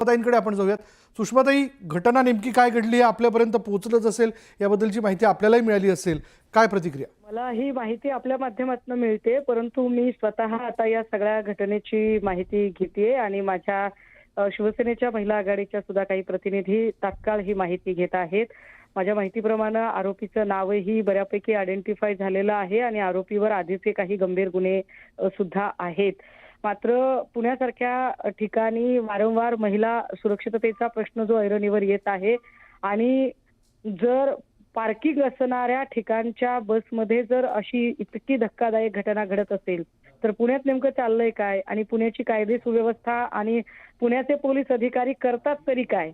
सुषमाताईंकडे आपण जाऊयात. सुषमाताई, घटना नेमकी काय घडली हे आपल्यापर्यंत पोहोचलंच असेल, याबद्दलची माहिती आपल्यालाही मिळाली असेल, काय प्रतिक्रिया? मला ही माहिती आपल्या माध्यमातून मिळते, परंतु मी स्वतः आता या सगळ्या घटनेची माहिती घेतेय आणि माझ्या शिवसेनेच्या महिला आघाडीच्या सुद्धा काही प्रतिनिधी तात्काळ ही माहिती घेत आहेत. माझ्या माहितीप्रमाणे आरोपीचं नावही बऱ्यापैकी आयडेंटिफाय झालेलं आहे आणि आरोपीवर आधीचे काही गंभीर गुन्हे सुद्धा आहेत. मात्र पुण्यासारख्या ठिकाणी वारंवार महिला सुरक्षिततेचा प्रश्न जो ऐरणीवर येत आहे आणि जर पार्किंग असणाऱ्या ठिकाणच्या बसमध्ये जर अशी इतकी धक्कादायक घटना घडत असेल तर पुण्यात नेमकं चाललंय काय आणि पुण्याची कायदे सुव्यवस्था आणि पुण्याचे पोलीस अधिकारी करतात तरी काय,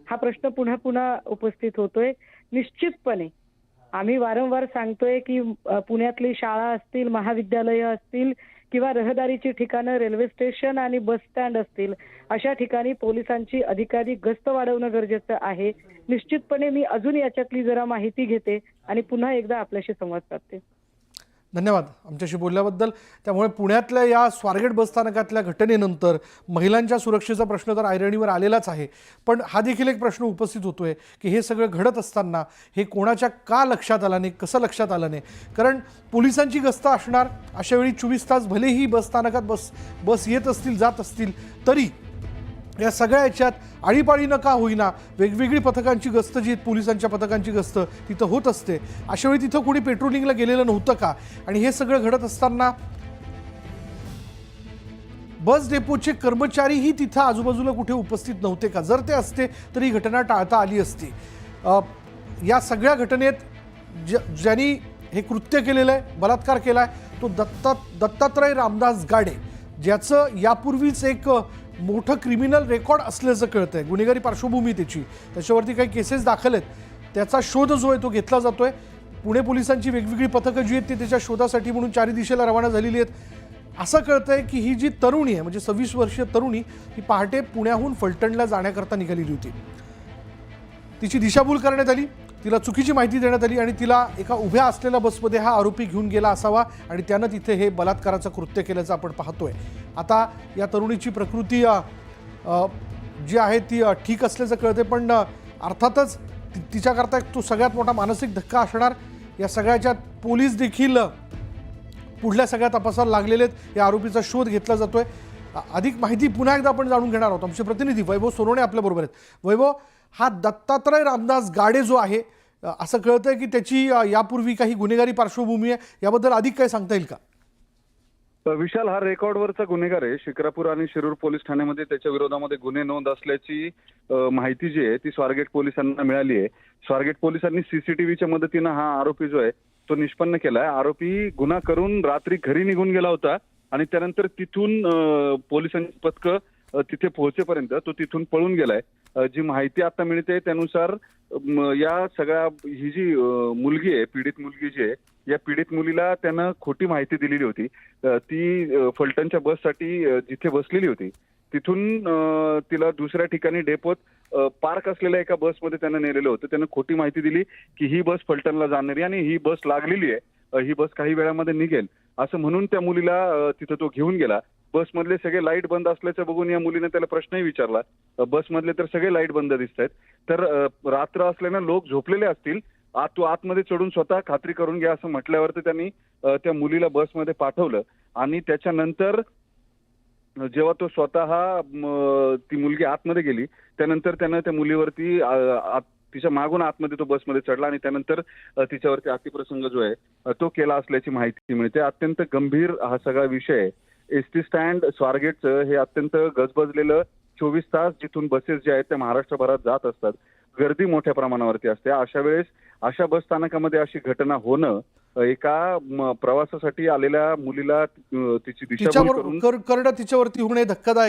हा प्रश्न पुन्हा पुन्हा उपस्थित होतोय. निश्चितपणे आम्ही वारंवार सांगतोय की पुण्यातली शाळा असतील, महाविद्यालयं असतील किंवा रहदारीची ठिकाणं, रेल्वे स्टेशन आणि बस स्टँड असतील, अशा ठिकाणी पोलिसांची अधिकाधिक गस्त वाढवणं गरजेचं आहे. निश्चितपणे मी अजून याच्यातली जरा माहिती घेते आणि पुन्हा एकदा आपल्याशी संवाद साधते. धन्यवाद आमच्याशी बोलल्याबद्दल. त्यामुळे पुण्यातल्या या स्वारगेट बसस्थानकातल्या घटनेनंतर महिलांच्या सुरक्षेचा प्रश्न तर ऐरणीवर आलेलाच आहे, पण हा देखील एक प्रश्न उपस्थित होतोय की हे सगळं घडत असताना हे कोणाच्या का लक्षात आलं नाही, कसं लक्षात आलं नाही. कारण पोलिसांची गस्त असणार, अशावेळी 24 तास भलेही बसस्थानकात बस येत असतील, जात असतील, तरी या सगळ्या याच्यात आळीपाळीनं का होईना वेगवेगळी पथकांची गस्त जी पोलिसांच्या पथकांची गस्त तिथं होत असते. अशावेळी तिथं कोणी पेट्रोलिंगला गेलेलं नव्हतं का? आणि हे सगळं घडत असताना बस डेपोचे कर्मचारीही तिथं आजूबाजूला कुठे उपस्थित नव्हते का? जर ते असते तर ही घटना टाळता आली असती. या सगळ्या घटनेत ज्यांनी हे कृत्य केलेलं आहे, बलात्कार केला आहे, तो दत्तात्रय रामदास गाडे, ज्याचं यापूर्वीच एक मोठं क्रिमिनल रेकॉर्ड असल्याचं कळतंय, गुन्हेगारी पार्श्वभूमी त्याची, त्याच्यावरती काही केसेस दाखल आहेत. त्याचा शोध जो आहे तो घेतला जातोय. पुणे पोलिसांची वेगवेगळी पथकं जी आहेत ती त्याच्या शोधासाठी म्हणून चारी दिशेला रवाना झालेली आहेत. असं कळतंय की ही जी तरुणी आहे, म्हणजे 26 वर्षीय तरुणी, ही पहाटे पुण्याहून फलटणला जाण्याकरता निघालेली होती. तिची दिशाभूल करण्यात आली, तिला चुकीची माहिती देण्यात आली आणि तिला एका उभ्या असलेल्या बसमध्ये हा आरोपी घेऊन गेला असावा आणि त्यानं तिथे हे बलात्काराचं कृत्य केल्याचं आपण पाहतोय. आता या तरुणीची प्रकृती जी आहे ती ठीक असल्याचं कळते, पण अर्थातच तिच्याकरता तो सगळ्यात मोठा मानसिक धक्का असणार. या सगळ्याच्यात पोलीस देखील पुढल्या सगळ्या तपासाला लागलेले आहेत. या आरोपीचा शोध घेतला जातोय. अधिक माहिती पुन्हा एकदा आपण जाणून घेणार आहोत. आमचे प्रतिनिधी वैभव सोनवणे आपल्याबरोबर आहेत. वैभव, हा दत्तात्रय रामदास गाडे जो आहे, असं कळतंय की त्याची यापूर्वी काही गुन्हेगारी पार्श्वभूमी आहे, याबद्दल अधिक काय सांगता येईल का? विशाल हा रेकॉर्डवरचा गुन्हेगार आहे. शिक्रापूर आणि शिरूर पोलीस ठाण्यामध्ये त्याच्या विरोधामध्ये गुन्हे नोंद असल्याची माहिती जी आहे ती स्वारगेट पोलिसांना मिळाली आहे. स्वारगेट पोलिसांनी सीसीटीव्हीच्या मदतीनं हा आरोपी जो आहे तो निष्पन्न केलाय. आरोपी गुन्हा करून रात्री घरी निघून गेला होता आणि त्यानंतर तिथून पोलिसांची पथकं तिथे पोहोचेपर्यंत तो तिथून पळून गेलाय. जी माहिती आता मिळते त्यानुसार या सगळ्या ही जी मुलगी आहे, पीडित मुलगी जी आहे, या पीडित मुलीला त्यानं खोटी माहिती दिलेली होती. ती फलटणच्या बससाठी जिथे बसलेली होती तिथून तिला दुसऱ्या ठिकाणी डेपोत पार्क असलेल्या एका बसमध्ये त्यानं नेलेलं होतं. त्यानं खोटी माहिती दिली की ही बस फलटणला जाणारी आणि ही बस लागलेली आहे, ही बस काही वेळामध्ये निघेल असं म्हणून त्या मुलीला तिथं तो घेऊन गेला. बसमधले सगळे लाईट बंद असल्याचं बघून या मुलीने त्याला प्रश्नही विचारला. बसमधले तर सगळे लाईट बंद दिसत आहेत, तर रात्र असल्यानं लोक झोपलेले असतील, तू आतमध्ये चढून स्वतः खात्री करून घ्या असं म्हटल्यावरती त्यांनी त्या मुलीला बसमध्ये पाठवलं आणि त्याच्यानंतर जेव्हा तो स्वतः ती मुलगी आतमध्ये गेली त्यानंतर त्यानं त्या मुलीवरती तिच्या मागून आतमध्ये तो बसमध्ये चढला आणि त्यानंतर तिच्यावरती अतिप्रसंग जो आहे तो केला असल्याची माहिती मिळते. अत्यंत गंभीर हा सगळा विषय आहे. एसटी स्टँड स्वारगेटचं हे अत्यंत गजबजलेलं 24 तास जिथून बसेस ज्या आहेत त्या महाराष्ट्रभरात जात असतात. गर्दी मोठ्या प्रमाणावरती असते. अशा वेळेस अशा बस स्थानकामध्ये अशी घटना होणं, एका प्रवासासाठी आलेल्या मुलीला तिची दिशाभूल करून तिच्यावरती होणे धक्कादायक